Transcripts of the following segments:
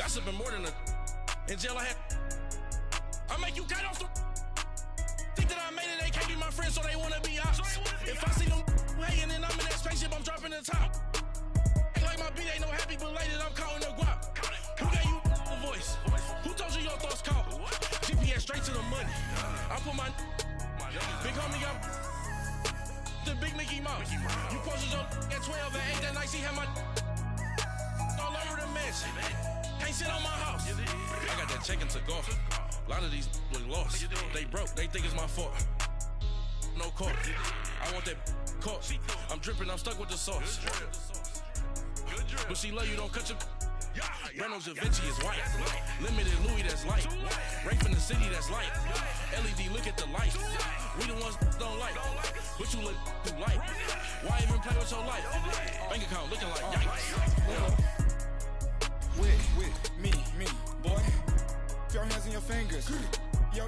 gossiping more than a. In jail, I make you cut off the. Think that I made it, they can't be my friends, so they wanna be ops. If I see them hating and I'm in that spaceship, I'm dropping the top. Ain't like my beat ain't no happy belated, I'm calling the guap. Who gave you the voice? Who told you your thoughts count? GPS straight to the money. I put my big homie up. The big Mickey Mouse. You posted your at 12 and 8 that night, she had my all over the mess. Can't sit on my house. I got that check into golf. A lot of these look lost. They broke, they think it's my fault. No court. I want that court. I'm dripping, I'm stuck with the sauce. But she love you, don't cut your. Reynolds Da Vinci is white. Limited Louis, that's light. Rape in the city, that's light. LED, look at the light. We the ones don't like. But you look too light. Why even play with your life? Bank account looking like yikes. With me, boy. Your hands in your fingers. Yo,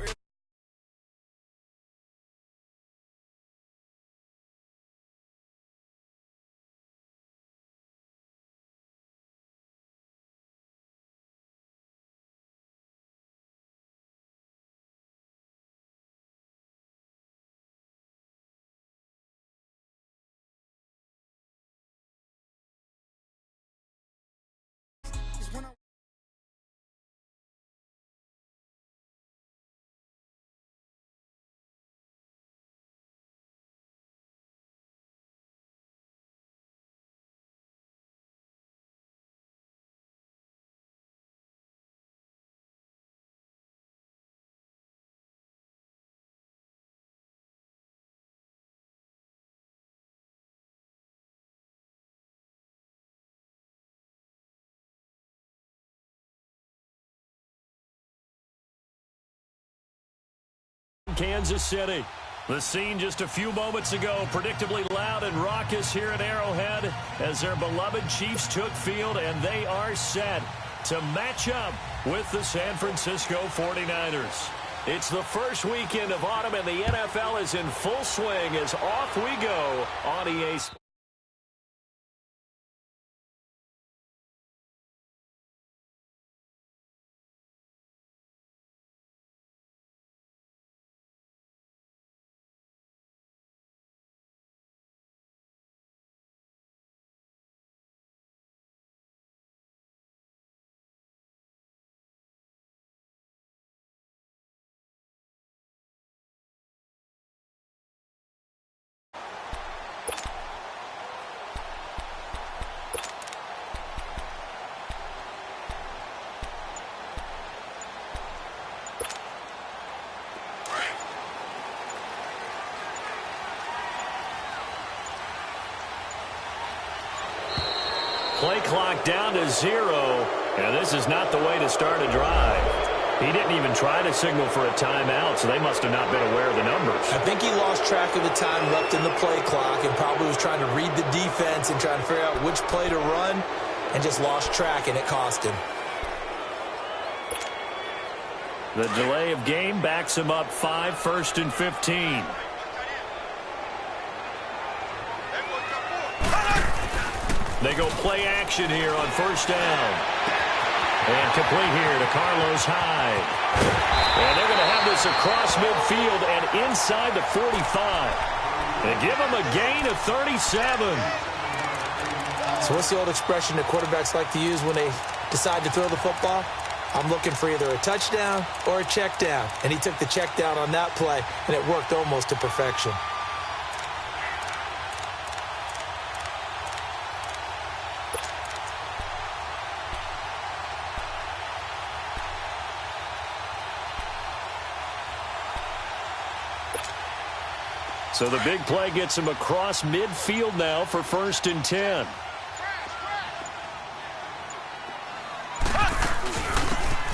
when I Kansas City. The scene just a few moments ago, predictably loud and raucous here at Arrowhead as their beloved Chiefs took field, and they are set to match up with the San Francisco 49ers. It's the first weekend of autumn, and the NFL is in full swing as off we go on EA Sports. Play clock down to 0, and this is not the way to start a drive. He didn't even try to signal for a timeout, so they must have not been aware of the numbers. I think he lost track of the time left in the play clock and probably was trying to read the defense and trying to figure out which play to run and just lost track, and it cost him. The delay of game backs him up 5, 1st and 15. They go play action here on 1st down. And complete here to Carlos Hyde. And they're going to have this across midfield and inside the 45. And give them a gain of 37. So what's the old expression that quarterbacks like to use when they decide to throw the football? I'm looking for either a touchdown or a check down. And he took the check down on that play, and it worked almost to perfection. So the big play gets him across midfield now for 1st and 10.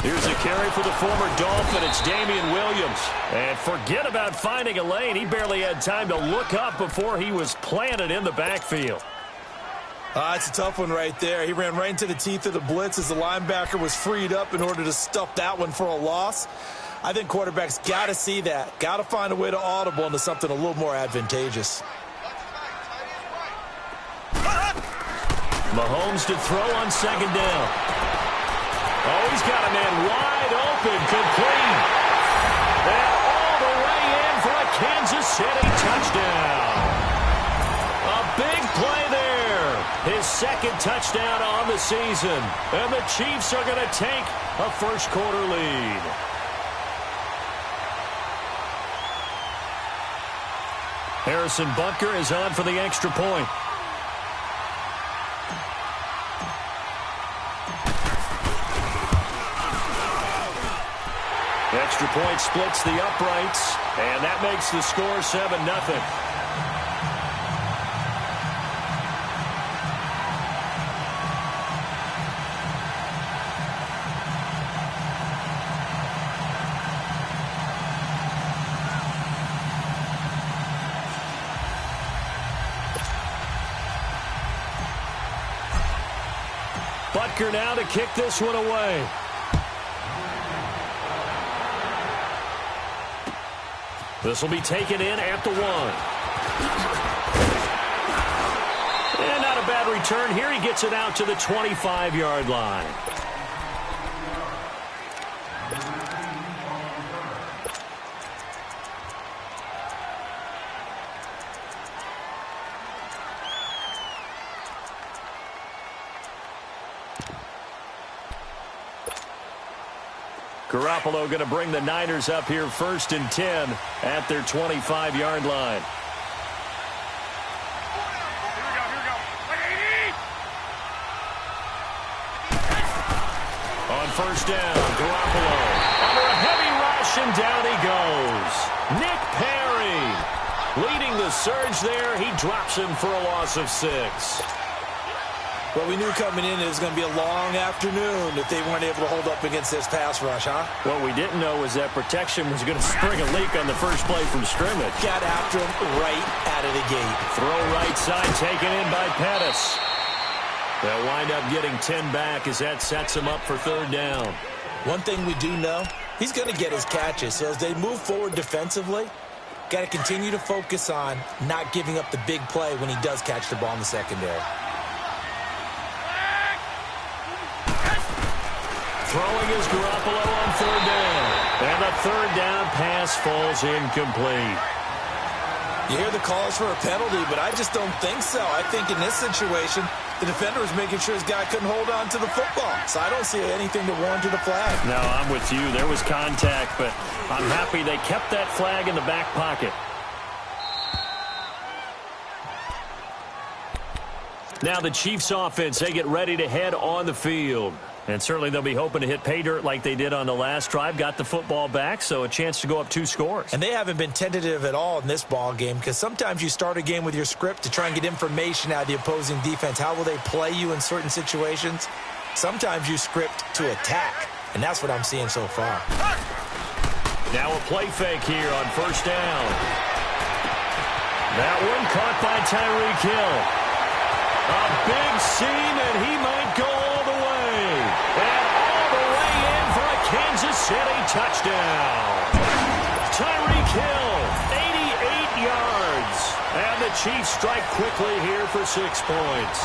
Here's a carry for the former Dolphin. It's Damian Williams. And forget about finding a lane. He barely had time to look up before he was planted in the backfield. It's a tough one right there. He ran right into the teeth of the blitz as the linebacker was freed up in order to stuff that one for a loss. I think quarterbacks got to see that. Got to find a way to audible into something a little more advantageous. Mahomes to throw on 2nd down. Oh, and wide open, complete. And all the way in for a Kansas City touchdown. A big play there. His second touchdown on the season. And the Chiefs are going to take a first quarter lead. Harrison Butker is on for the extra point. Extra point splits the uprights, and that makes the score 7-0. Butker now to kick this one away. This will be taken in at the 1. And not a bad return here. He gets it out to the 25-yard line. Garoppolo going to bring the Niners up here 1st and 10 at their 25-yard line. On first down, Garoppolo under a heavy rush, and down he goes. Nick Perry leading the surge there. He drops him for a loss of 6. Well, we knew coming in it was going to be a long afternoon if they weren't able to hold up against this pass rush, huh? What we didn't know was that protection was going to spring a leak on the first play from scrimmage. Got after him right out of the gate. Throw right side taken in by Pettis. They'll wind up getting 10 back as that sets him up for 3rd down. One thing we do know, he's going to get his catches. So as they move forward defensively, got to continue to focus on not giving up the big play when he does catch the ball in the secondary. Throwing is Garoppolo on 3rd down. And the 3rd down pass falls incomplete. You hear the calls for a penalty, but I just don't think so. I think in this situation, the defender was making sure his guy couldn't hold on to the football. So I don't see anything to warrant to the flag. No, I'm with you. There was contact, but I'm happy they kept that flag in the back pocket. Now the Chiefs offense, they get ready to head on the field. And certainly they'll be hoping to hit pay dirt like they did on the last drive. Got the football back, so a chance to go up 2 scores. And they haven't been tentative at all in this ball game, because sometimes you start a game with your script to try and get information out of the opposing defense. How will they play you in certain situations? Sometimes you script to attack, and that's what I'm seeing so far. Now a play fake here on 1st down. That one caught by Tyreek Hill. A big seam, and he might go all the way. And all the way in for a Kansas City touchdown. Tyreek Hill, 88 yards. And the Chiefs strike quickly here for 6 points.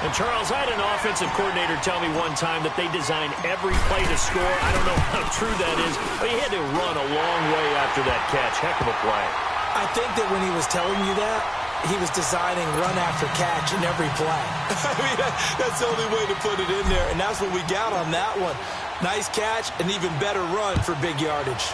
And, Charles, I had an offensive coordinator tell me one time that they design every play to score. I don't know how true that is, but he had to run a long way after that catch. Heck of a play. I think that when he was telling you that, he was designing run after catch in every play. I mean, that's the only way to put it in there, and that's what we got on that one. Nice catch, an even better run for big yardage.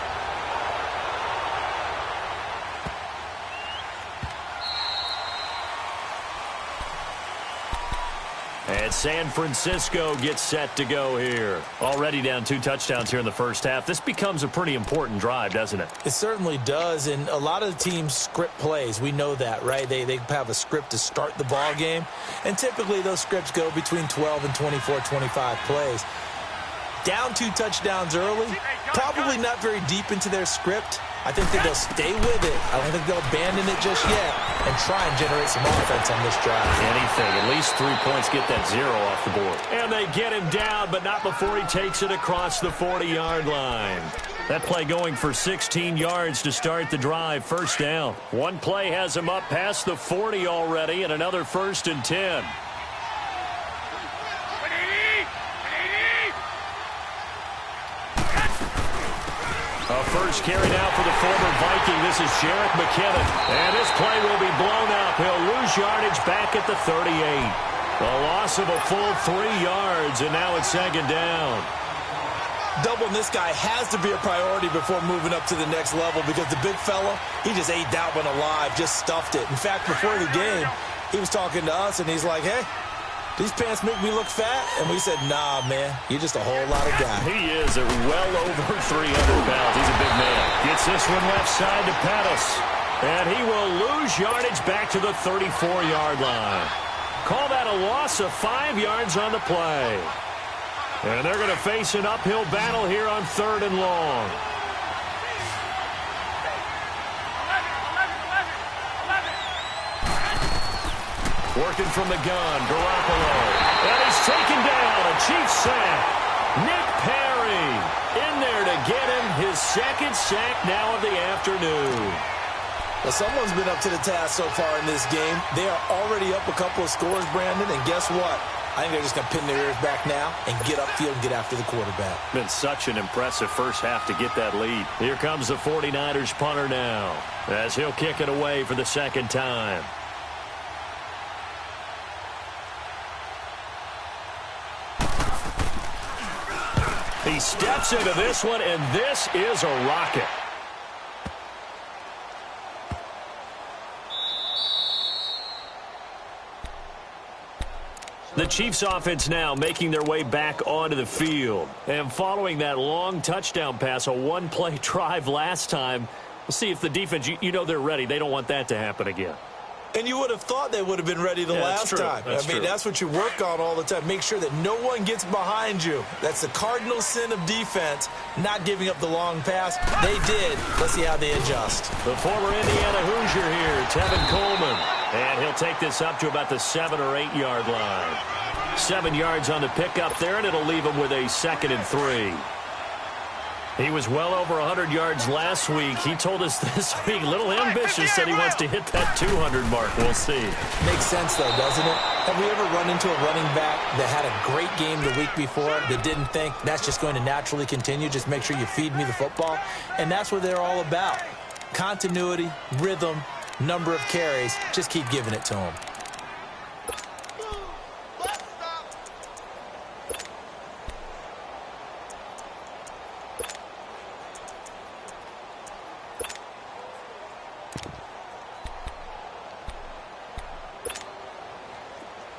And San Francisco gets set to go here. Already down 2 touchdowns here in the first half. This becomes a pretty important drive, doesn't it? It certainly does, and a lot of the teams script plays. We know that, right? They have a script to start the ball game, and typically those scripts go between 12 and 24, 25 plays. Down 2 touchdowns early, probably not very deep into their script. I think that they'll stay with it. I don't think they'll abandon it just yet and try and generate some offense on this drive. Anything. At least 3 points, get that 0 off the board. And they get him down, but not before he takes it across the 40-yard line. That play going for 16 yards to start the drive. First down. One play has him up past the 40 already, and another 1st and 10. A first carry now for the former Viking. This is Jerick McKinnon. And this play will be blown up. He'll lose yardage back at the 38. A loss of a full 3 yards, and now it's second down. Doubling this guy has to be a priority before moving up to the next level because the big fella, he just ate that one alive, just stuffed it. In fact, before the game, he was talking to us, and he's like, hey, these pants make me look fat? And we said, nah, man, you're just a whole lot of guy. He is at well over 300 pounds. He's a big man. Gets this one left side to Pettis. And he will lose yardage back to the 34-yard line. Call that a loss of 5 yards on the play. And they're going to face an uphill battle here on 3rd and long. Working from the gun, Garoppolo. And he's taken down, a Chiefs sack. Nick Perry in there to get him his second sack now of the afternoon. Well, someone's been up to the task so far in this game. They are already up a couple of scores, Brandon, and guess what? I think they're just going to pin their ears back now and get upfield and get after the quarterback. Been such an impressive first half to get that lead. Here comes the 49ers punter now as he'll kick it away for the second time. He steps into this one, and this is a rocket. The Chiefs offense now making their way back onto the field. And following that long touchdown pass, a one-play drive last time, we'll see if the defense, you know they're ready. They don't want that to happen again. And you would have thought they would have been ready the last time. I mean, that's what you work on all the time. Make sure that no one gets behind you. That's the cardinal sin of defense, not giving up the long pass. They did. Let's see how they adjust. The former Indiana Hoosier here, Tevin Coleman. And he'll take this up to about the 7 or 8 yard line. 7 yards on the pickup there, and it'll leave him with a 2nd and 3. He was well over 100 yards last week. He told us this week, a little ambitious, said he wants to hit that 200 mark. We'll see. Makes sense, though, doesn't it? Have we ever run into a running back that had a great game the week before that didn't think that's just going to naturally continue? Just make sure you feed me the football. And that's what they're all about. Continuity, rhythm, number of carries. Just keep giving it to them.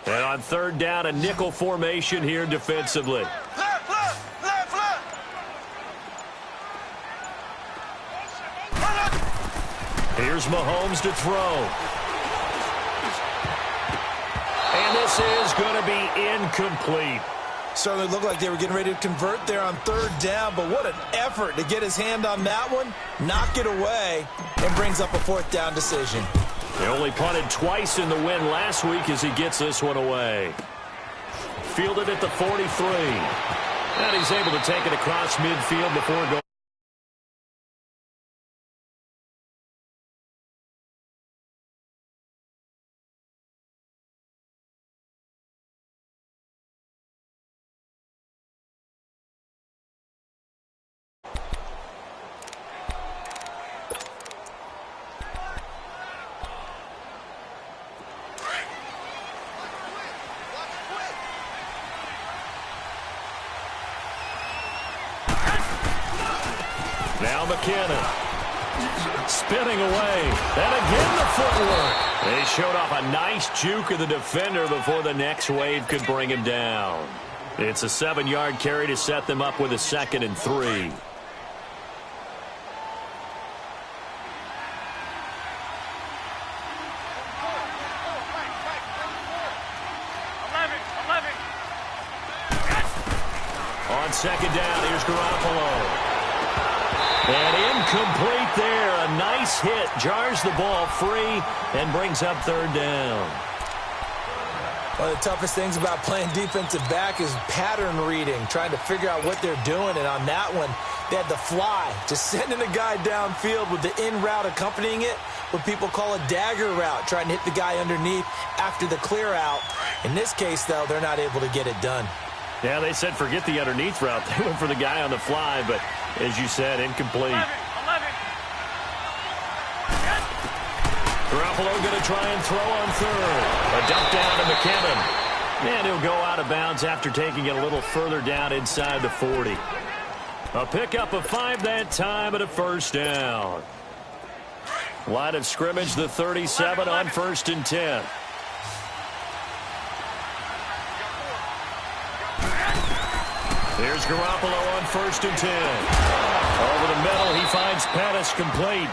And on 3rd down, a nickel formation here defensively. Here's Mahomes to throw. And this is going to be incomplete. Certainly looked like they were getting ready to convert there on 3rd down, but what an effort to get his hand on that one, knock it away, and brings up a 4th down decision. He only punted twice in the win last week as he gets this one away. Fielded at the 43. And he's able to take it across midfield before going. Now McKinnon spinning away. And again the footwork. They showed off a nice juke of the defender before the next wave could bring him down. It's a 7-yard carry to set them up with a 2nd and 3. On 2nd down, here's Garoppolo. And incomplete there. A nice hit. Jars the ball free and brings up 3rd down. One of the toughest things about playing defensive back is pattern reading, trying to figure out what they're doing. And on that one, they had the fly, just sending a guy downfield with the in route accompanying it, what people call a dagger route, trying to hit the guy underneath after the clear out. In this case, though, they're not able to get it done. Yeah, they said forget the underneath route. They went for the guy on the fly, but as you said, incomplete. 11. Garoppolo going to try and throw on third. A dump down to McKinnon. And he'll go out of bounds after taking it a little further down inside the 40. A pickup of 5 that time and a first down. Line of scrimmage, the 37 on 1st and 10. Here's Garoppolo on 1st and 10. Over the middle, he finds Pettis complete.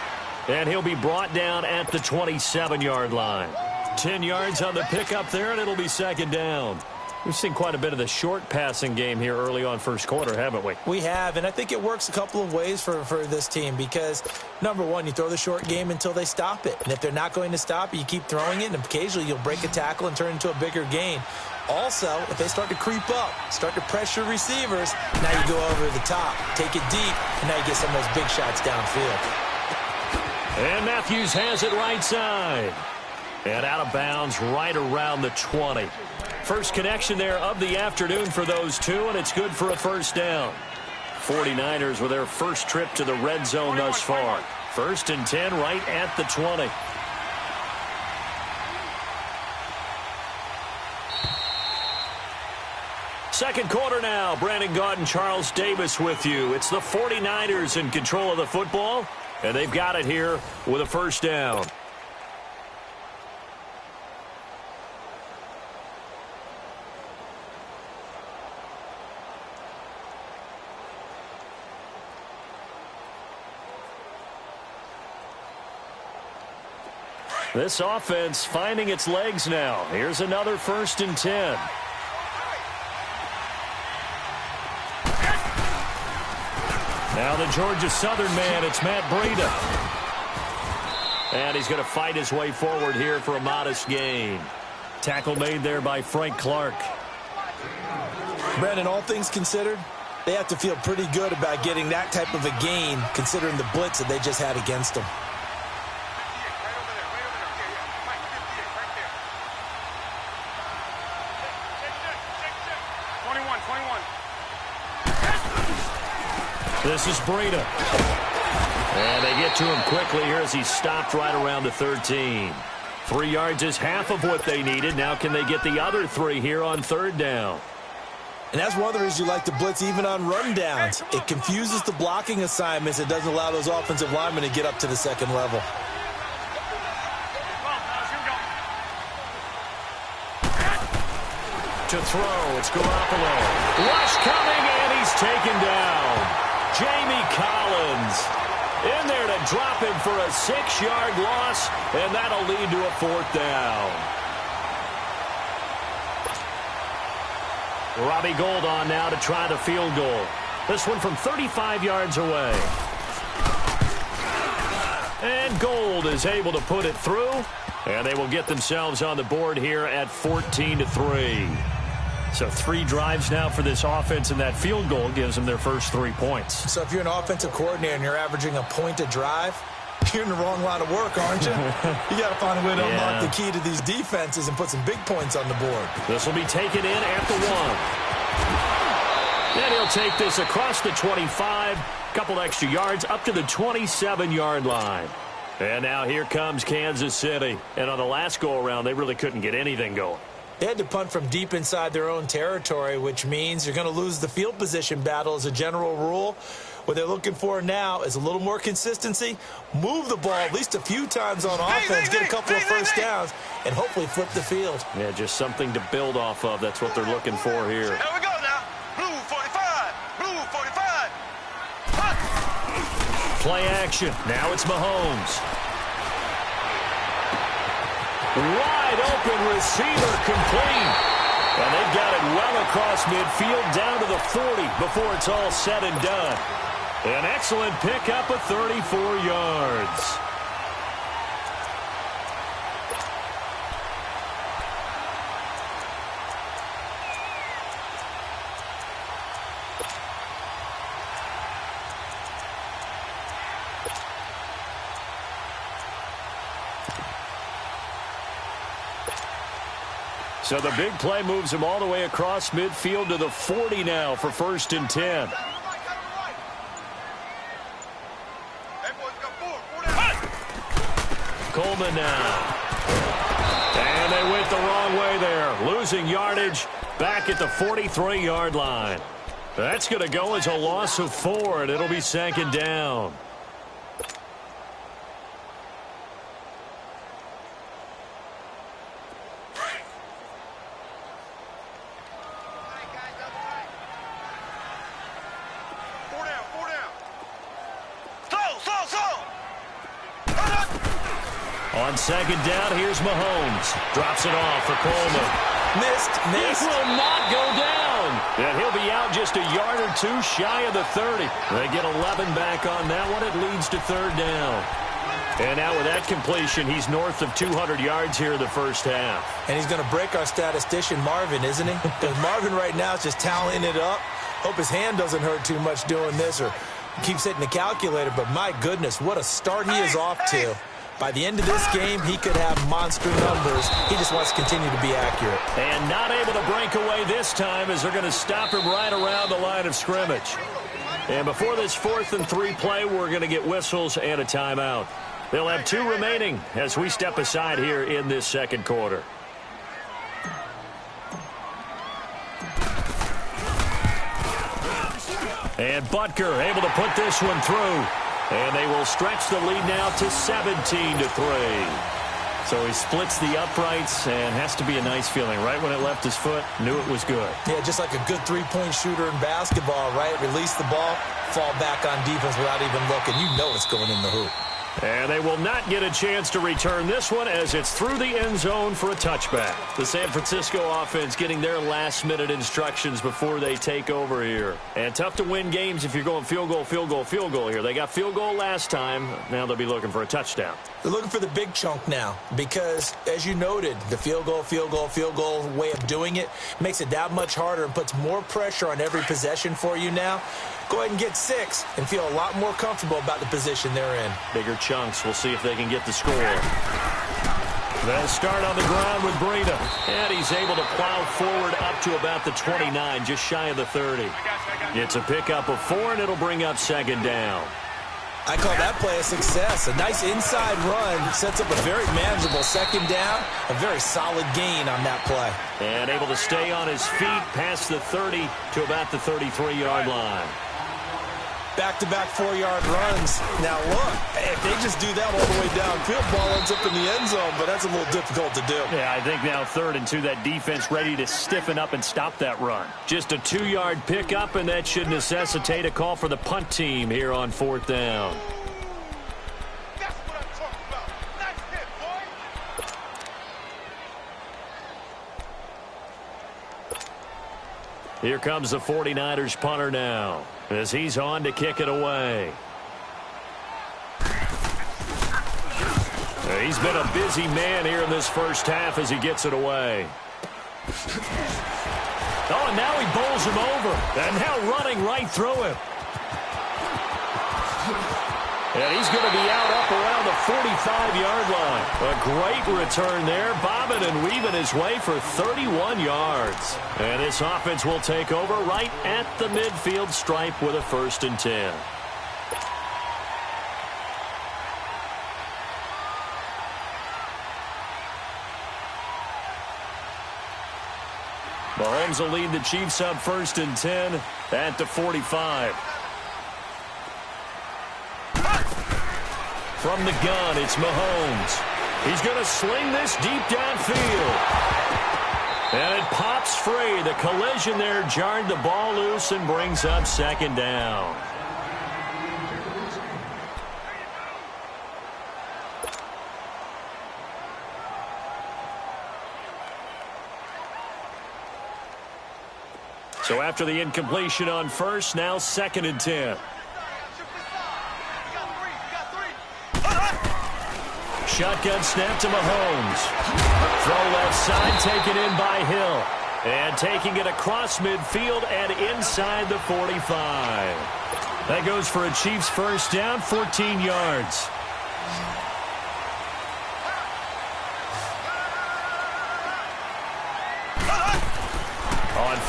And he'll be brought down at the 27-yard line. 10 yards on the pickup there, and it'll be 2nd down. We've seen quite a bit of the short passing game here early on first quarter, haven't we? We have, and I think it works a couple of ways for this team because, number one, you throw the short game until they stop it. And if they're not going to stop it, you keep throwing it, and occasionally you'll break a tackle and turn it into a bigger gain. Also, if they start to creep up, start to pressure receivers, now you go over the top, take it deep, and now you get some of those big shots downfield. And Matthews has it right side. And out of bounds right around the 20. First connection there of the afternoon for those two, and it's good for a first down. 49ers with their first trip to the red zone thus far. 1st and 10 right at the 20. Second quarter now. Brandon Gaudin and Charles Davis with you. It's the 49ers in control of the football, and they've got it here with a first down. This offense finding its legs now. Here's another 1st and 10. Now the Georgia Southern man, it's Matt Breida. And he's going to fight his way forward here for a modest gain. Tackle made there by Frank Clark. Brandon, all things considered, they have to feel pretty good about getting that type of a gain considering the blitz that they just had against them. This is Breida. And they get to him quickly here as he stopped right around the 13. 3 yards is half of what they needed. Now can they get the other 3 here on 3rd down? And that's one of the reasons you like to blitz even on rundowns. It confuses the blocking assignments. It doesn't allow those offensive linemen to get up to the second level. To throw, it's Garoppolo. Rush coming, and he's taken down. Jamie Collins in there to drop him for a 6-yard loss, and that'll lead to a 4th down. Robbie Gould on now to try the field goal. This one from 35 yards away. And Gould is able to put it through, and they will get themselves on the board here at 14-3. So 3 drives now for this offense, and that field goal gives them their first 3 points. So if you're an offensive coordinator and you're averaging a point a drive, you're in the wrong line of work, aren't you? You got to find a way to unlock the key to these defenses and put some big points on the board. This will be taken in at the 1. And he'll take this across the 25, couple extra yards up to the 27-yard line. And now here comes Kansas City. And on the last go-around, they really couldn't get anything going. They had to punt from deep inside their own territory, which means you're going to lose the field position battle as a general rule. What they're looking for now is a little more consistency, move the ball at least a few times on offense, get a couple of first downs, and hopefully flip the field. Yeah, just something to build off of. That's what they're looking for here. Here we go now. Blue 45. Blue 45. Punt. Play action. Now it's Mahomes. Wide open receiver complete. And they've got it well across midfield down to the 40 before it's all said and done. An excellent pickup of 34 yards. So the big play moves him all the way across midfield to the 40 now for 1st and 10. Coleman now. And they went the wrong way there. Losing yardage back at the 43-yard line. That's going to go as a loss of 4, and it'll be 2nd down. On 2nd down, here's Mahomes. Drops it off for Coleman. Missed. He will not go down. And he'll be out just a yard or 2 shy of the 30. They get 11 back on that one. It leads to 3rd down. And now with that completion, he's north of 200 yards here in the first half. And he's going to break our statistician, Marvin, isn't he? Because Marvin right now is just tallying it up. Hope his hand doesn't hurt too much doing this or keeps hitting the calculator. But my goodness, what a start he is off to. By the end of this game, he could have monster numbers. He just wants to continue to be accurate. And not able to break away this time as they're going to stop him right around the line of scrimmage. And before this 4th and 3 play, we're going to get whistles and a timeout. They'll have 2 remaining as we step aside here in this 2nd quarter. And Butker able to put this one through. And they will stretch the lead now to 17-3. So he splits the uprights and has to be a nice feeling. Right when it left his foot, knew it was good. Yeah, just like a good three-point shooter in basketball, right? Release the ball, fall back on defense without even looking. You know it's going in the hoop. And they will not get a chance to return this one as it's through the end zone for a touchback. The San Francisco offense getting their last-minute instructions before they take over here. And tough to win games if you're going field goal, field goal, field goal here. They got field goal last time. Now they'll be looking for a touchdown. They're looking for the big chunk now because, as you noted, the field goal, field goal, field goal way of doing it makes it that much harder and puts more pressure on every possession for you now. Go ahead and get 6 and feel a lot more comfortable about the position they're in. Bigger chunks. We'll see if they can get the score. They'll start on the ground with Breida. And he's able to plow forward up to about the 29, just shy of the 30. It's a pickup of 4, and it'll bring up 2nd down. I call that play a success. A nice inside run sets up a very manageable 2nd down. A very solid gain on that play. And able to stay on his feet past the 30 to about the 33-yard line. Back-to-back 4-yard runs. Now, look, if they just do that all the way downfield, ball ends up in the end zone, but that's a little difficult to do. Yeah, I think now 3rd and 2, that defense ready to stiffen up and stop that run. Just a 2-yard pickup, and that should necessitate a call for the punt team here on 4th down. That's what I'm talking about. Nice hit, boy. Here comes the 49ers punter now as he's on to kick it away. He's been a busy man here in this first half as he gets it away. Oh, and now he bowls him over. And now running right through him. And he's going to be out up around the 45-yard line. A great return there, bobbing and weaving his way for 31 yards. And this offense will take over right at the midfield stripe with a 1st and 10. Mahomes will lead the Chiefs up 1st and 10 at the 45. From the gun, it's Mahomes. He's going to sling this deep downfield. And it pops free. The collision there jarred the ball loose and brings up 2nd down. So after the incompletion on 1st, now 2nd and 10. Shotgun snap to Mahomes. Throw left side taken in by Hill. And taking it across midfield and inside the 45. That goes for a Chiefs 1st down, 14 yards.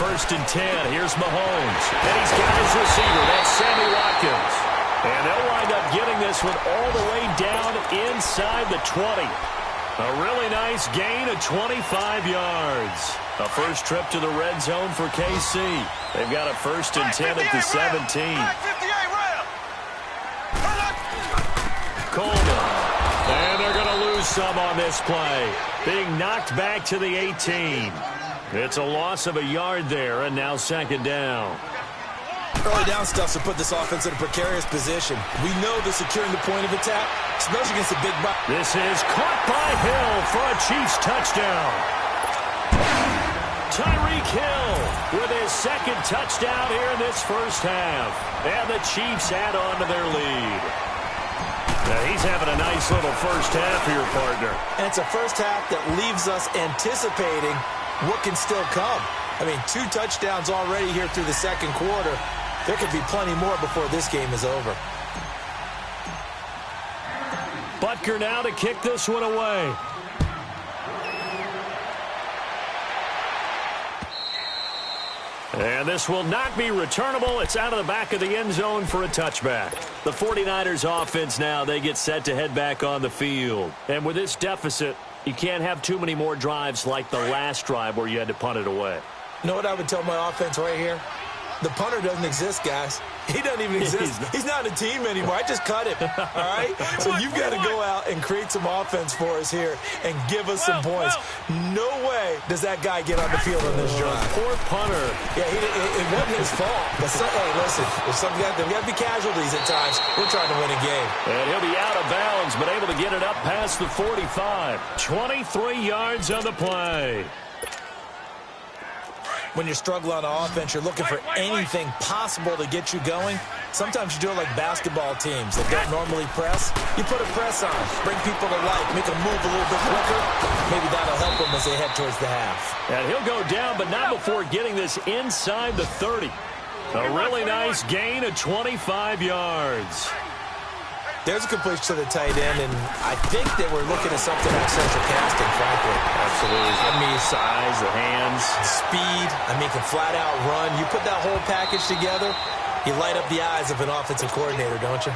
first and 10. Here's Mahomes. And he's got his receiver. That's Sammy Watkins. And they'll wind up getting this one all the way down inside the 20. A really nice gain of 25 yards. A first trip to the red zone for KC. They've got a first and 10 at the 17. Coleman. And they're going to lose some on this play. Being knocked back to the 18. It's a loss of a yard there, and now second down. Early down stuff to put this offense in a precarious position. We know they're securing the point of attack, especially against a big box. This is caught by Hill for a Chiefs touchdown. Tyreek Hill with his second touchdown here in this first half. And the Chiefs add on to their lead. Now he's having a nice little first half here, partner. And it's a first half that leaves us anticipating what can still come. I mean, 2 touchdowns already here through the second quarter. There could be plenty more before this game is over. Butker now to kick this one away. And this will not be returnable. It's out of the back of the end zone for a touchback. The 49ers offense now, they get set to head back on the field. And with this deficit, you can't have too many more drives like the last drive where you had to punt it away. You know what I would tell my offense right here? The punter doesn't exist, guys. He doesn't even exist. He's not a team anymore. I just cut him, all right? So you've got to go out and create some offense for us here and give us some points. No way does that guy get on the field on this drive. Poor punter. Yeah, it wasn't his fault. But hey, listen, there's got to be casualties at times. We're trying to win a game. And he'll be out of bounds, but able to get it up past the 45. 23 yards on the play. When you're struggling on offense, you're looking for anything possible to get you going. Sometimes you do it like basketball teams that don't normally press. You put a press on, bring people to life, make them move a little bit quicker. Maybe that'll help them as they head towards the half. And he'll go down, but not before getting this inside the 30. A really nice gain of 25 yards. There's a completion to the tight end, and I think they were looking at something like central casting, frankly. Absolutely. I mean, size, the hands. Speed. I mean, can flat out run. You put that whole package together, you light up the eyes of an offensive coordinator, don't you?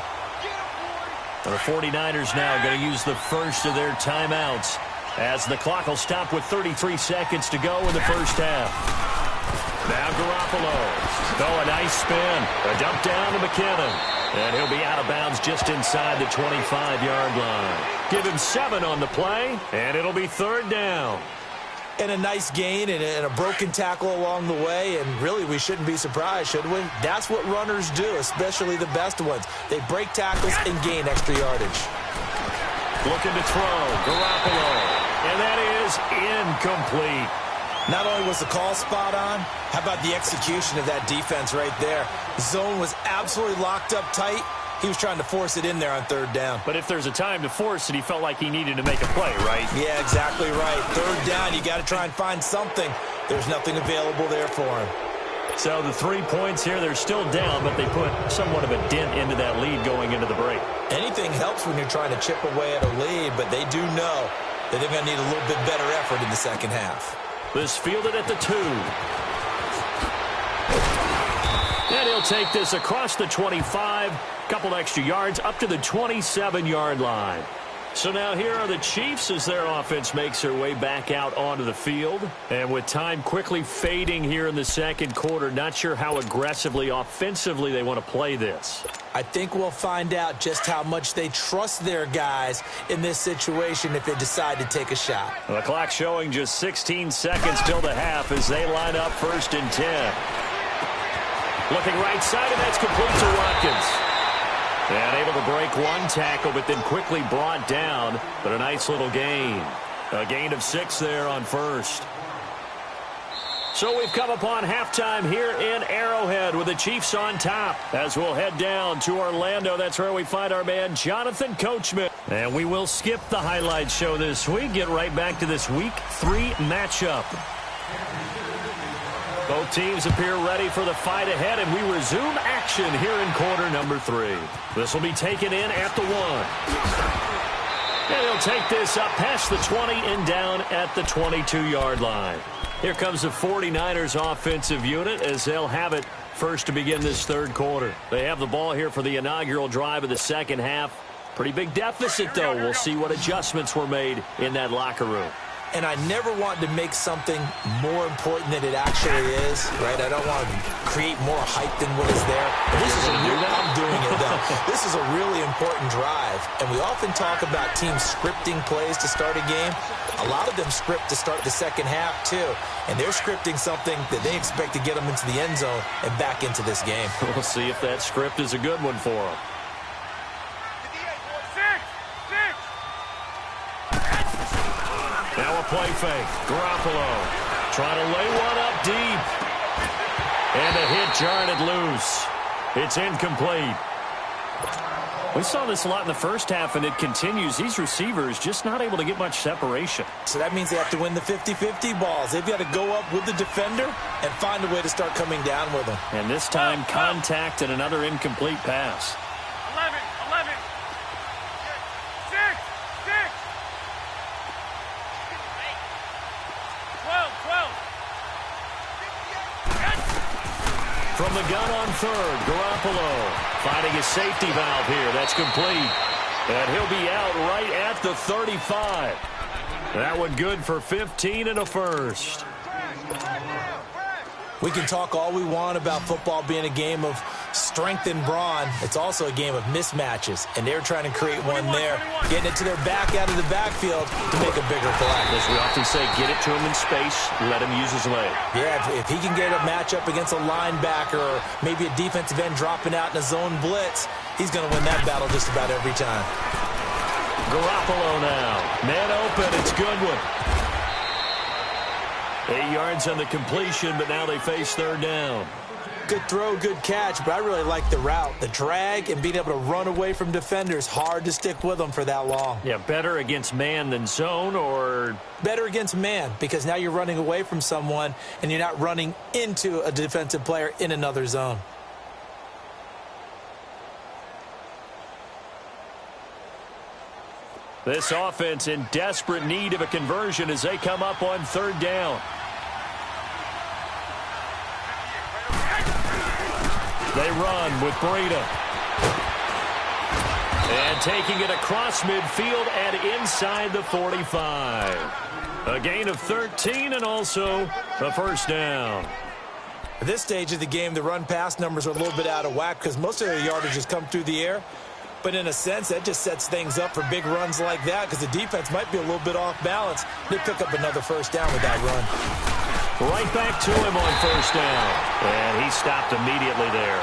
The 49ers now going to use the first of their timeouts as the clock will stop with 33 seconds to go in the first half. Now Garoppolo. Oh, a nice spin. A dump down to McKinnon. And he'll be out of bounds just inside the 25-yard line. Give him 7 on the play, and it'll be third down. And a nice gain and a broken tackle along the way, and really we shouldn't be surprised, should we? That's what runners do, especially the best ones. They break tackles and gain extra yardage. Looking to throw, Garoppolo, and that is incomplete. Not only was the call spot on, how about the execution of that defense right there? Zone was absolutely locked up tight. He was trying to force it in there on third down. But if there's a time to force it, he felt like he needed to make a play, right? Yeah, exactly right. Third down, you got to try and find something. There's nothing available there for him. So the 3 points here, they're still down, but they put somewhat of a dent into that lead going into the break. Anything helps when you're trying to chip away at a lead, but they do know that they're going to need a little bit better effort in the second half. This fielded at the 2. And he'll take this across the 25. Couple extra yards up to the 27-yard line. So now here are the Chiefs as their offense makes their way back out onto the field. And with time quickly fading here in the second quarter, not sure how aggressively, offensively they want to play this. I think we'll find out just how much they trust their guys in this situation if they decide to take a shot. The clock showing just 16 seconds till the half as they line up first and 10. Looking right side, and that's complete to Watkins. And able to break one tackle, but then quickly brought down. But a nice little gain. A gain of 6 there on first. So we've come upon halftime here in Arrowhead with the Chiefs on top. As we'll head down to Orlando, that's where we find our man Jonathan Coachman. And we will skip the highlight show this week. Get right back to this Week 3 matchup. Both teams appear ready for the fight ahead, and we resume action here in quarter number 3. This will be taken in at the 1. And he'll take this up past the 20 and down at the 22-yard line. Here comes the 49ers offensive unit as they'll have it first to begin this third quarter. They have the ball here for the inaugural drive of the second half. Pretty big deficit, though. We'll see what adjustments were made in that locker room. And I never want to make something more important than it actually is, right? I don't want to create more hype than what is there. I'm doing it, though. This is a really important drive, and we often talk about teams scripting plays to start a game. A lot of them script to start the second half, too, and they're scripting something that they expect to get them into the end zone and back into this game. We'll see if that script is a good one for them. Now a play fake. Garoppolo trying to lay one up deep. And a hit jarred it loose. It's incomplete. We saw this a lot in the first half, and it continues. These receivers just not able to get much separation. So that means they have to win the 50-50 balls. They've got to go up with the defender and find a way to start coming down with them. And this time, contact and another incomplete pass. 11. 6. 12. From the gun on third, Garoppolo finding a safety valve here. That's complete. And he'll be out right at the 35. That one good for 15 and a first. We can talk all we want about football being a game of strength and brawn. It's also a game of mismatches, and they're trying to create one there, getting it to their back out of the backfield to make a bigger play. As we often say, get it to him in space, let him use his leg. Yeah, if he can get a matchup against a linebacker or maybe a defensive end dropping out in a zone blitz, he's going to win that battle just about every time. Garoppolo now. Man open, it's Goodwin. 8 yards on the completion, but now they face third down. Good throw, good catch, but I really like the route. The drag and being able to run away from defenders, hard to stick with them for that long. Yeah, better against man than zone, or? Better against man, because now you're running away from someone and you're not running into a defensive player in another zone. This offense in desperate need of a conversion as they come up on third down. They run with Breida. And taking it across midfield and inside the 45. A gain of 13 and also a first down. At this stage of the game, the run-pass numbers are a little bit out of whack because most of their yardage has come through the air. But in a sense, that just sets things up for big runs like that because the defense might be a little bit off balance. They pick up another first down with that run. Right back to him on first down. And he stopped immediately there.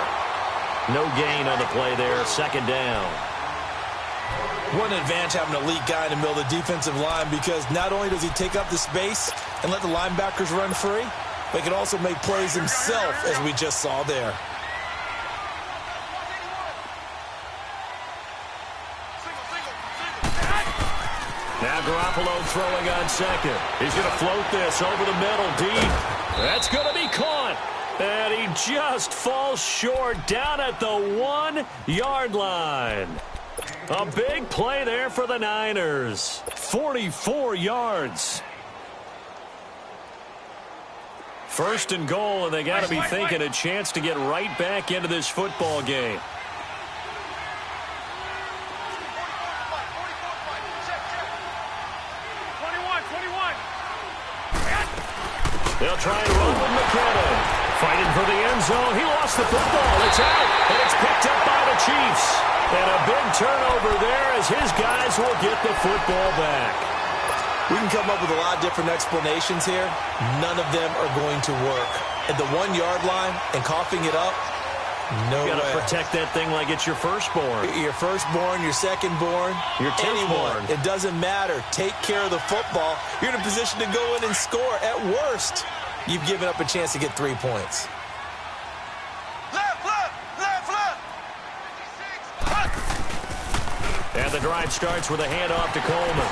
No gain on the play there. Second down. What an advantage having an elite guy in the middle of the defensive line because not only does he take up the space and let the linebackers run free, but he can also make plays himself, as we just saw there. Now Garoppolo throwing on second. He's going to float this over the middle deep. That's going to be caught. And he just falls short down at the 1 yard line. A big play there for the Niners. 44 yards. First and goal, and they got to be thinking a chance to get right back into this football game. They'll try and run with McKinnon. Fighting for the end zone. He lost the football. It's out, and it's picked up by the Chiefs. And a big turnover there as his guys will get the football back. We can come up with a lot of different explanations here. None of them are going to work. At the 1 yard line and coughing it up, no way. You got to protect that thing like it's your firstborn. Your firstborn, your secondborn, your anyone. It doesn't matter. Take care of the football. You're in a position to go in and score. At worst, you've given up a chance to get 3 points. Left. And the drive starts with a handoff to Coleman.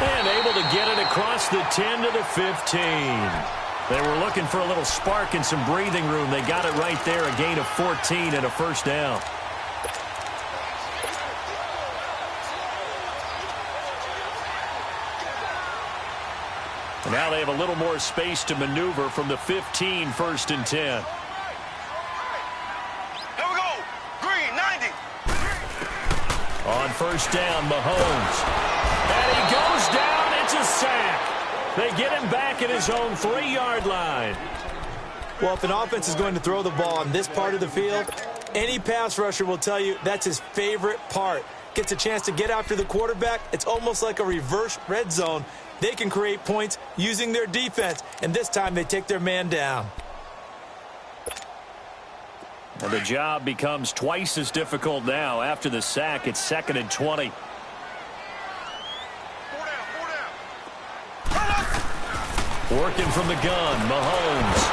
And able to get it across the 10 to the 15. They were looking for a little spark and some breathing room. They got it right there, a gain of 14 and a first down. And now they have a little more space to maneuver from the 15, 1st and 10. Here we go. Green, 90. On 1st down, Mahomes. And he goes down. It's a sack. They get him back at his own 3-yard line. Well, if an offense is going to throw the ball on this part of the field, any pass rusher will tell you that's his favorite part. Gets a chance to get after the quarterback. It's almost like a reverse red zone. They can create points using their defense, and this time they take their man down. And the job becomes twice as difficult now. After the sack, it's 2nd and 20. Working from the gun, Mahomes.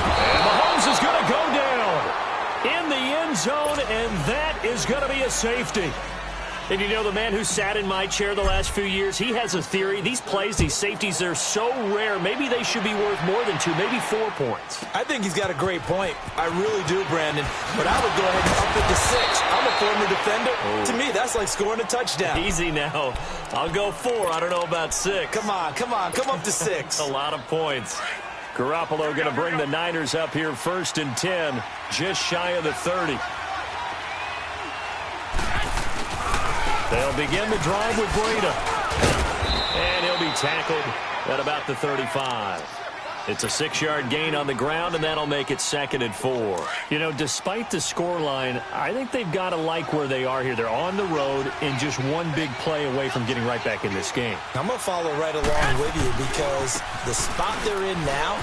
And Mahomes is going to go down in the end zone, and that is going to be a safety. And you know, the man who sat in my chair the last few years, he has a theory. These plays, these safeties, they're so rare. Maybe they should be worth more than 2, maybe 4 points. I think he's got a great point. I really do, Brandon. But I would go ahead and up it to 6. I'm a former defender. Oh. To me, that's like scoring a touchdown. Easy now. I'll go 4. I don't know about 6. Come on. Come up to 6. A lot of points. Garoppolo going to bring the Niners up here 1st and 10, just shy of the 30. They'll begin the drive with Breida. And he'll be tackled at about the 35. It's a 6-yard gain on the ground, and that'll make it 2nd and 4. You know, despite the scoreline, I think they've got to like where they are here. They're on the road and just one big play away from getting right back in this game. I'm going to follow right along with you because the spot they're in now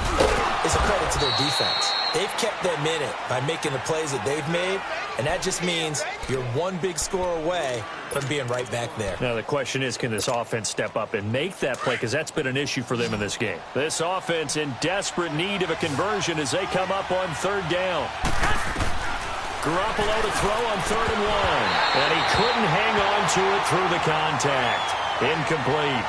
is a credit to their defense. They've kept them in it by making the plays that they've made, and that just means you're one big score away from being right back there. Now, the question is, can this offense step up and make that play? Because that's been an issue for them in this game. This offense in desperate need of a conversion as they come up on 3rd down. Garoppolo to throw on 3rd and 1. And he couldn't hang on to it through the contact. Incomplete.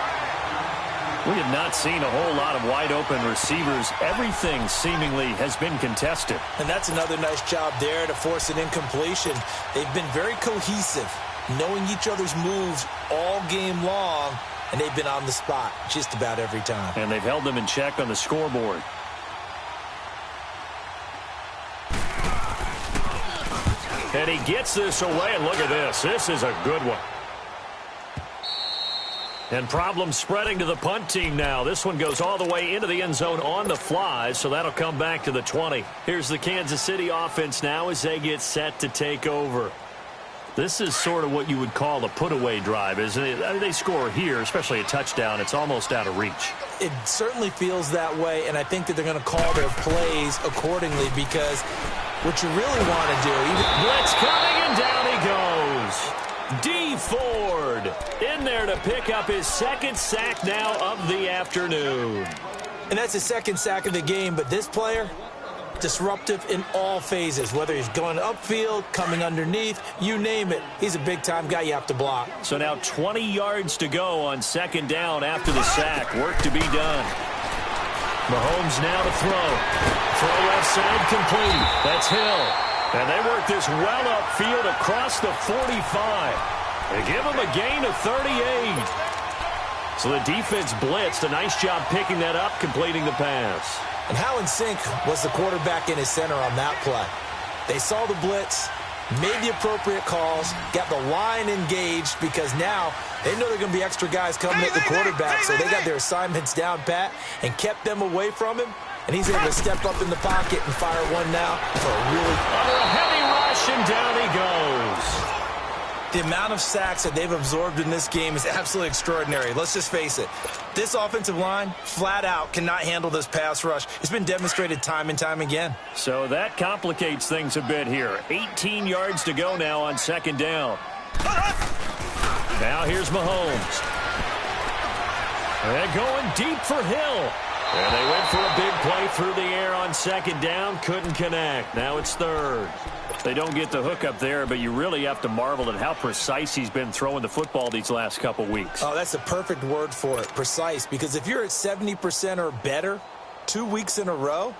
We have not seen a whole lot of wide-open receivers. Everything seemingly has been contested. And that's another nice job there to force an incompletion. They've been very cohesive, knowing each other's moves all game long, and they've been on the spot just about every time. And they've held them in check on the scoreboard. And he gets this away, and look at this. This is a good one. And problems spreading to the punt team now. This one goes all the way into the end zone on the fly, so that'll come back to the 20. Here's the Kansas City offense now as they get set to take over. This is sort of what you would call a put-away drive, isn't it? I mean, they score here, especially a touchdown. It's almost out of reach. It certainly feels that way, and I think that they're going to call their plays accordingly because what you really want to do... Blitz coming, and down he goes. D. Ford in there to pick up his 2nd sack now of the afternoon. And that's his 2nd sack of the game, but this player, disruptive in all phases, whether he's going upfield, coming underneath, you name it. He's a big-time guy you have to block. So now 20 yards to go on 2nd down after the sack. Work to be done. Mahomes now to throw. Throw left side complete. That's Hill. And they work this well upfield across the 45. They give him a gain of 38. So the defense blitzed. A nice job picking that up, completing the pass. And how in sync was the quarterback in his center on that play? They saw the blitz, made the appropriate calls, got the line engaged because now they know there are going to be extra guys coming at the quarterback, so they got their assignments down pat and kept them away from him. And he's able to step up in the pocket and fire one now for a really... Under a heavy rush, and down he goes. The amount of sacks that they've absorbed in this game is absolutely extraordinary. Let's just face it. This offensive line, flat out, cannot handle this pass rush. It's been demonstrated time and time again. So that complicates things a bit here. 18 yards to go now on 2nd down. Now here's Mahomes. They're going deep for Hill. And they went for a big play through the air on 2nd down. Couldn't connect. Now it's 3rd. They don't get the hook up there, but you really have to marvel at how precise he's been throwing the football these last couple weeks. Oh, that's the perfect word for it, precise. Because if you're at 70% or better 2 weeks in a row,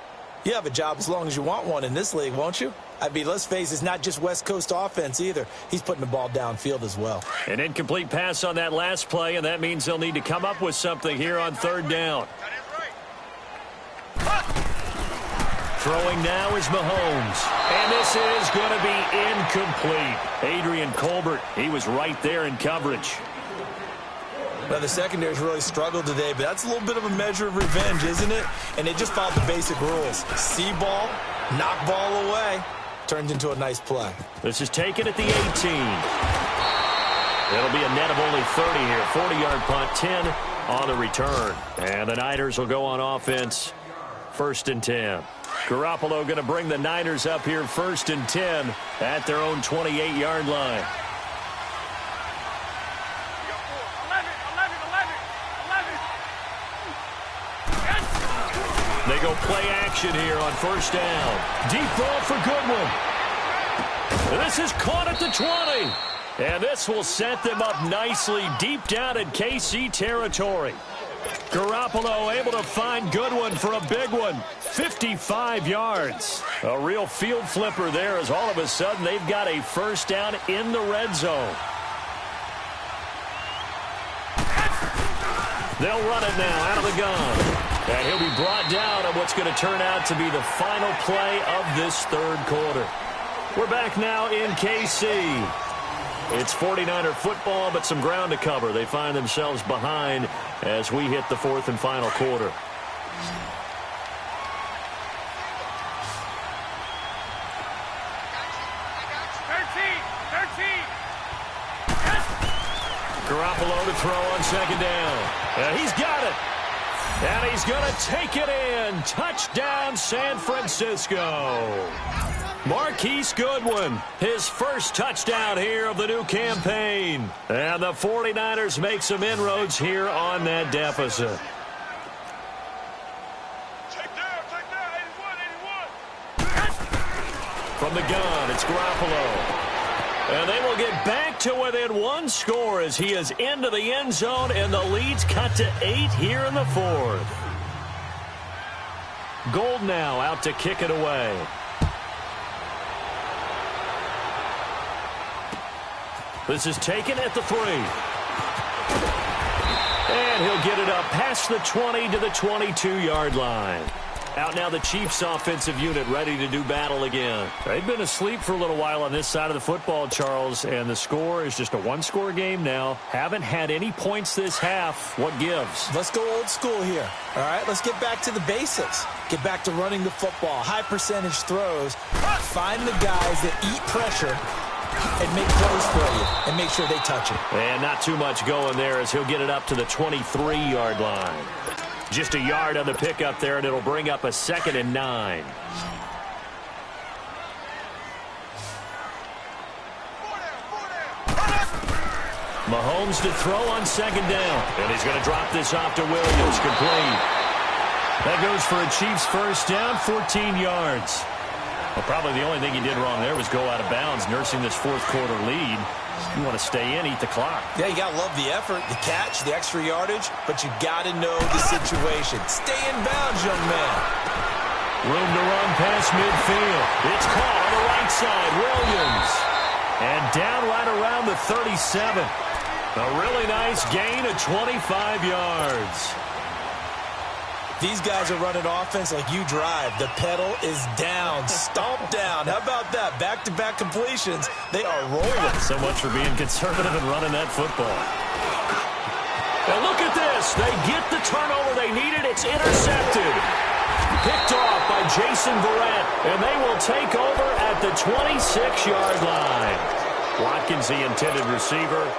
You have a job as long as you want one in this league, won't you? I mean, let's face it, it's not just West Coast offense either. He's putting the ball downfield as well. An incomplete pass on that last play, and that means they'll need to come up with something here on third down. Throwing now is Mahomes. And this is going to be incomplete. Adrian Colbert, he was right there in coverage. Well, the secondary's really struggled today, but that's a little bit of a measure of revenge, isn't it? And they just followed the basic rules. See ball, knock ball away. Turned into a nice play. This is taken at the 18. It'll be a net of only 30 here. 40-yard punt, 10 on the return. And the Niners will go on offense, 1st and 10. Garoppolo going to bring the Niners up here 1st and 10 at their own 28-yard line. They go play action here on 1st down. Deep ball for Goodwin. This is caught at the 20. And this will set them up nicely deep down in KC territory. Garoppolo able to find Goodwin for a big one. 55 yards. A real field flipper there as all of a sudden they've got a 1st down in the red zone. They'll run it now out of the gun. And he'll be brought down on what's going to turn out to be the final play of this 3rd quarter. We're back now in KC. It's 49er football, but some ground to cover. They find themselves behind as we hit the 4th and final quarter. Garoppolo to throw on 2nd down. And he's got it. And he's going to take it in. Touchdown, San Francisco. Marquise Goodwin, his 1st touchdown here of the new campaign. And the 49ers make some inroads here on that deficit. Check down, 81. From the gun, it's Garoppolo. And they will get back to within 1 score as he is into the end zone, and the lead's cut to 8 here in the 4th. Gold now out to kick it away. This is taken at the 3. And he'll get it up past the 20 to the 22-yard line. Out now the Chiefs offensive unit ready to do battle again. They've been asleep for a little while on this side of the football, Charles, and the score is just a 1-score game now. Haven't had any points this half. What gives? Let's go old school here. All right, let's get back to the basics. Get back to running the football, high percentage throws. Find the guys that eat pressure and make plays for you and make sure they touch it. And not too much going there as he'll get it up to the 23-yard line. Just a yard on the pickup there, and it'll bring up a 2nd and 9. Mahomes to throw on 2nd down. And he's going to drop this off to Williams, complete. That goes for a Chiefs 1st down, 14 yards. Well, probably the only thing he did wrong there was go out of bounds, nursing this 4th quarter lead. You want to stay in, eat the clock. Yeah, you got to love the effort, the catch, the extra yardage, but you got to know the situation. Stay in bounds, young man. Room to run past midfield. It's caught on the right side. Williams. And down right around the 37. A really nice gain of 25 yards. These guys are running offense like you drive. The pedal is down, stomped down. How about that? Back-to-back completions. They are rolling. So much for being conservative and running that football. And look at this. They get the turnover they needed. It's intercepted. Picked off by Jason Verrett. And they will take over at the 26-yard line. Watkins, the intended receiver.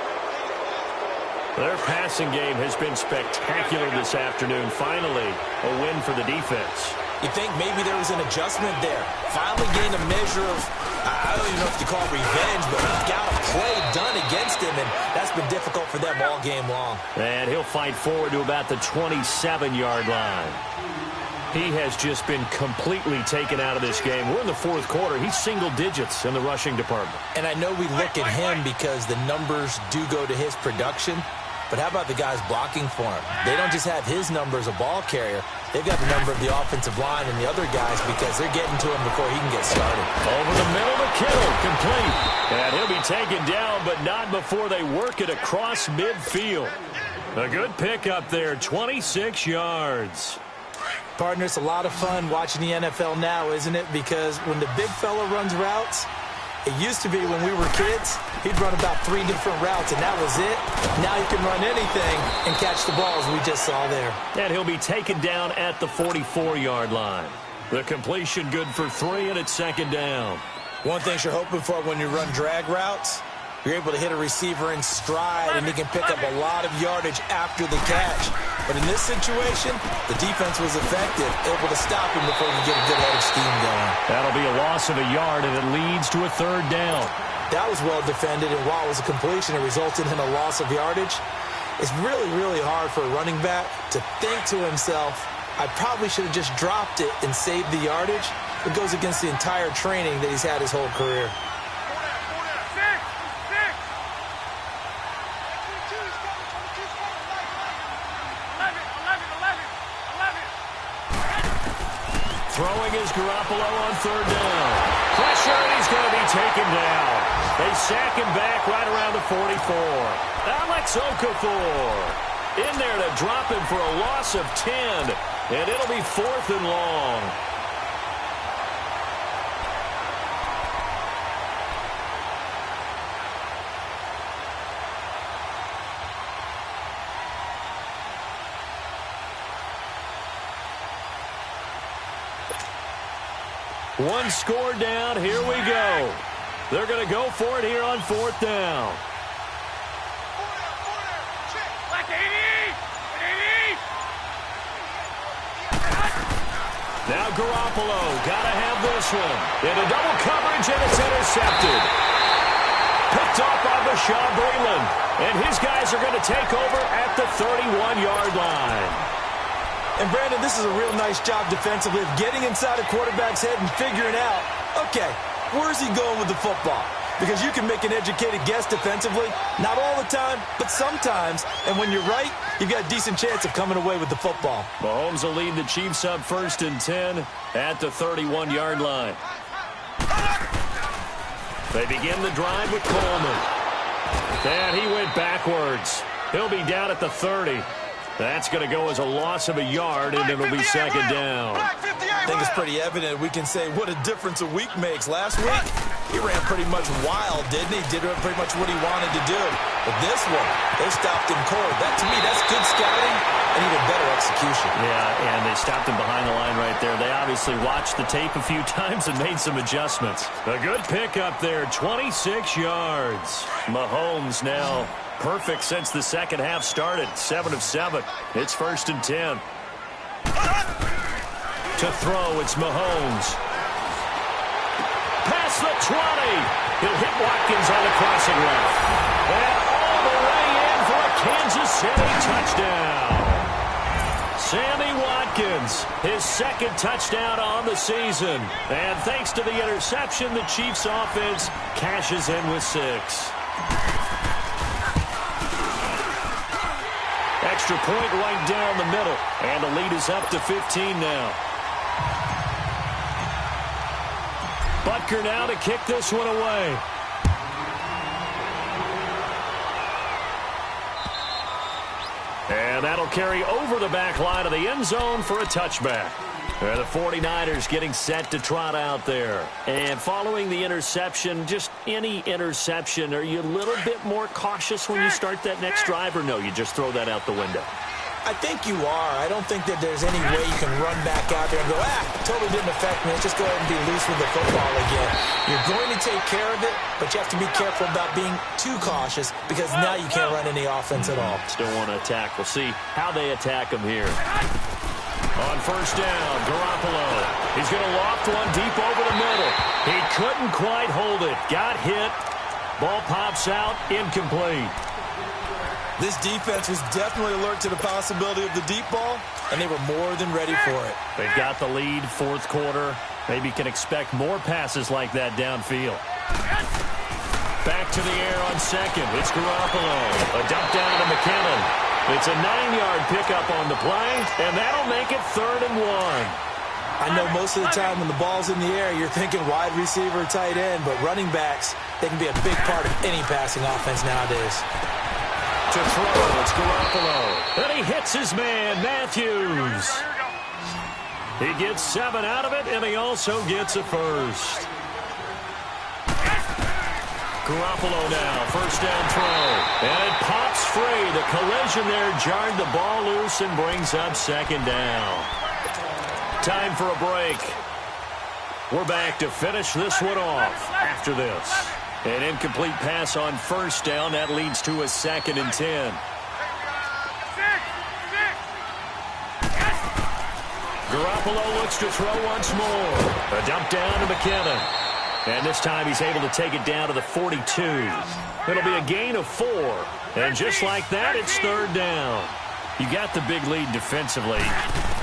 Their passing game has been spectacular this afternoon. Finally, a win for the defense. You think maybe there was an adjustment there. Finally gained a measure of, I don't even know if you call it revenge, but he got a play done against him, and that's been difficult for them all game long. And he'll fight forward to about the 27-yard line. He has just been completely taken out of this game. We're in the 4th quarter. He's single digits in the rushing department. And I know we look at him because the numbers do go to his production. But how about the guys blocking for him? They don't just have his number as a ball carrier. They've got the number of the offensive line and the other guys because they're getting to him before he can get started. Over the middle to Kittle, complete. And he'll be taken down, but not before they work it across midfield. A good pickup there, 26 yards. Partner, it's a lot of fun watching the NFL now, isn't it? Because when the big fella runs routes, it used to be when we were kids, he'd run about 3 different routes, and that was it. Now he can run anything and catch the balls we just saw there. And he'll be taken down at the 44-yard line. The completion good for 3, and it's second down. One thing you're hoping for when you run drag routes, you're able to hit a receiver in stride, and he can pick up a lot of yardage after the catch. But in this situation, the defense was effective, able to stop him before he could get a good head of steam going. That'll be a loss of a yard, and it leads to a third down. That was well defended, and while it was a completion, it resulted in a loss of yardage. It's really, really hard for a running back to think to himself, I probably should have just dropped it and saved the yardage. It goes against the entire training that he's had his whole career. Throwing is Garoppolo on third down. Pressure, and he's going to be taken down. They sack him back right around the 44. Alex Okafor in there to drop him for a loss of 10, and it'll be 4th and long. One score down. Here we go. They're going to go for it here on 4th down. Now Garoppolo got to have this one. Into double coverage, and it's intercepted. Picked off by Bashaud Breeland. And his guys are going to take over at the 31-yard line. And, Brandon, this is a real nice job defensively of getting inside a quarterback's head and figuring out, okay, where's he going with the football? Because you can make an educated guess defensively, not all the time, but sometimes. And when you're right, you've got a decent chance of coming away with the football. Mahomes will lead the Chiefs up 1st and 10 at the 31-yard line. They begin the drive with Coleman. And he went backwards. He'll be down at the 30. That's going to go as a loss of a yard, and it'll be second down. I think it's pretty evident we can say what a difference a week makes. Last week, he ran pretty much wild, didn't he? Did pretty much what he wanted to do. But this one, they stopped him cold. That, to me, that's good scouting and even better execution. Yeah, and they stopped him behind the line right there. They obviously watched the tape a few times and made some adjustments. A good pickup there, 26 yards. Mahomes now perfect since the second half started, 7 of 7. It's 1st and 10. To throw, it's Mahomes. Past the 20. He'll hit Watkins on the crossing route. And all the way in for a Kansas City touchdown. Sammy Watkins, his 2nd touchdown on the season. And thanks to the interception, the Chiefs offense cashes in with 6. Extra point right down the middle. And the lead is up to 15 now. Butker now to kick this one away. And that'll carry over the back line of the end zone for a touchback. The 49ers getting set to trot out there. And following the interception, just any interception, are you a little bit more cautious when you start that next drive, or no, you just throw that out the window? I think you are. I don't think that there's any way you can run back out there and go, totally didn't affect me. Let's just go ahead and be loose with the football again. You're going to take care of it, but you have to be careful about being too cautious because now you can't run any offense at all. Still want to attack. We'll see how they attack them here. On 1st down, Garoppolo. He's going to loft one deep over the middle. He couldn't quite hold it. Got hit. Ball pops out. Incomplete. This defense was definitely alert to the possibility of the deep ball, and they were more than ready for it. They've got the lead, 4th quarter. Maybe can expect more passes like that downfield. Back to the air on second. It's Garoppolo. A dump down to McKinnon. It's a 9-yard pickup on the play, and that'll make it 3rd and 1. I know most of the time when the ball's in the air, you're thinking wide receiver, tight end, but running backs, they can be a big part of any passing offense nowadays. To throw, it's Garoppolo. And he hits his man, Matthews. He gets 7 out of it, and he also gets a first. Garoppolo now, first down throw. And it pops free. The collision there jarred the ball loose and brings up 2nd down. Time for a break. We're back to finish this one off after this. An incomplete pass on first down. That leads to a 2nd and 10. Garoppolo looks to throw once more. A dump down to McKinnon. And this time he's able to take it down to the 42. It'll be a gain of 4. And just like that, it's 3rd down. You got the big lead defensively.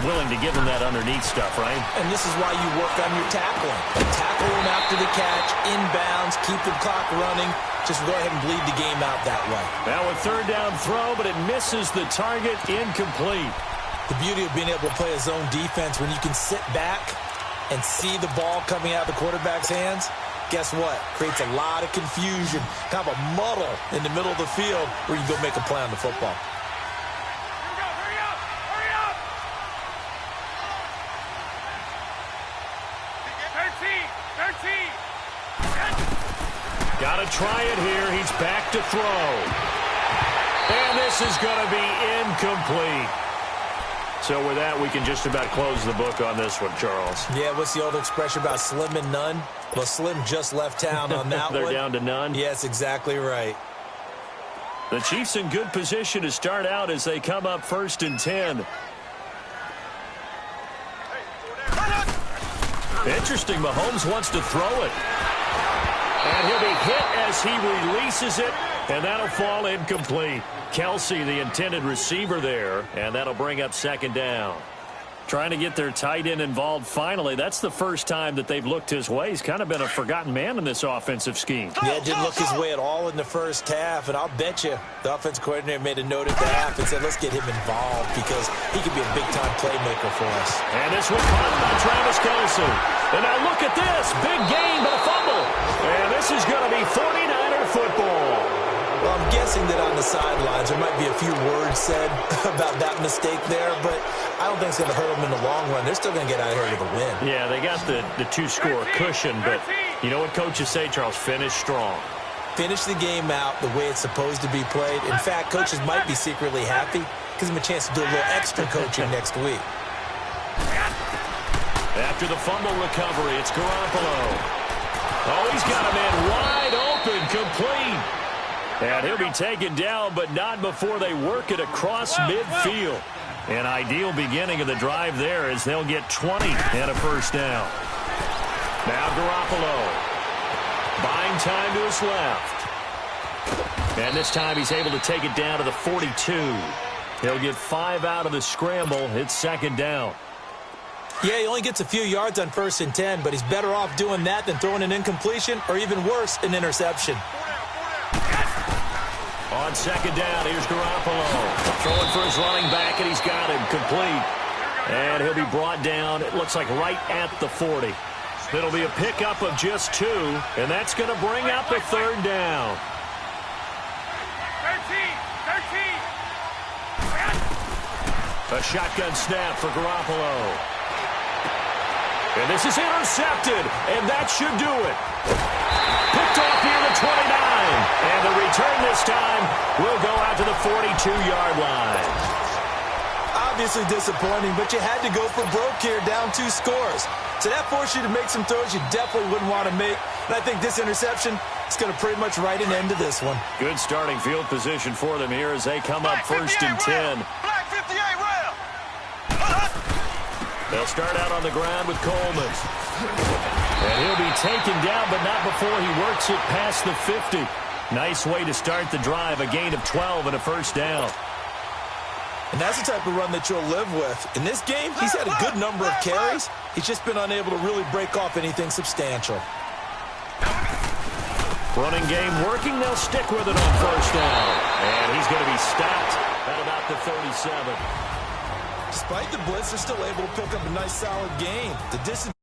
Willing to give him that underneath stuff, right? And this is why you work on your tackling. Tackle him after the catch, inbounds, keep the clock running. Just go ahead and bleed the game out that way. Now a 3rd down throw, but it misses the target, incomplete. The beauty of being able to play a zone defense when you can sit back and see the ball coming out of the quarterback's hands, guess what? Creates a lot of confusion, kind of a muddle in the middle of the field where you go make a play on the football. Got to try it here. He's back to throw. And this is going to be incomplete. So with that, we can just about close the book on this one, Charles. Yeah, what's the old expression about slim and none? Well, Slim just left town on that They're one. down to none? Yes, exactly right. The Chiefs in good position to start out as they come up 1st and 10. Interesting, Mahomes wants to throw it. And he'll be hit as he releases it, and that'll fall incomplete. Kelsey, the intended receiver there, and that'll bring up 2nd down. Trying to get their tight end involved finally. That's the first time that they've looked his way. He's kind of been a forgotten man in this offensive scheme. Yeah, didn't look his way at all in the first half, and I'll bet you the offense coordinator made a note at the half and said, let's get him involved because he could be a big-time playmaker for us. And this one caught by Travis Kelce. And now look at this. Big gain, but a fumble. And this is going to be 49er football. Well, I'm guessing that on the sidelines there might be a few words said about that mistake there, but I don't think it's going to hurt them in the long run. They're still going to get out of here with a win. Yeah, they got the 2-score cushion, but you know what coaches say, Charles? Finish strong. Finish the game out the way it's supposed to be played. In fact, coaches might be secretly happy because them a chance to do a little extra coaching next week. After the fumble recovery, it's Garoppolo. Oh, he's got a man wide open, complete. And he'll be taken down, but not before they work it across midfield. An ideal beginning of the drive there as they'll get 20 and a 1st down. Now Garoppolo. Buying time to his left. And this time he's able to take it down to the 42. He'll get 5 out of the scramble. It's 2nd down. Yeah, he only gets a few yards on 1st and 10, but he's better off doing that than throwing an incompletion or even worse, an interception. On 2nd down, here's Garoppolo. Throwing for his running back, and he's got him complete. And he'll be brought down, it looks like right at the 40. It'll be a pickup of just 2, and that's going to bring up a 3rd down. 13. A shotgun snap for Garoppolo. And this is intercepted, and that should do it. Picked off near the 29. And the return this time will go out to the 42-yard line. Obviously disappointing, but you had to go for broke here, down 2 scores. So that forced you to make some throws you definitely wouldn't want to make. And I think this interception is going to pretty much write an end to this one. Good starting field position for them here as they come up 1st and 10. Black 58 round. They'll start out on the ground with Coleman. And he'll be taken down, but not before he works it past the 50. Nice way to start the drive, a gain of 12 and a 1st down. And that's the type of run that you'll live with. In this game, he's had a good number of carries. He's just been unable to really break off anything substantial. Running game working. They'll stick with it on first down. And he's going to be stopped at about the 37. Despite the blitz, they're still able to pick up a nice solid gain. The distance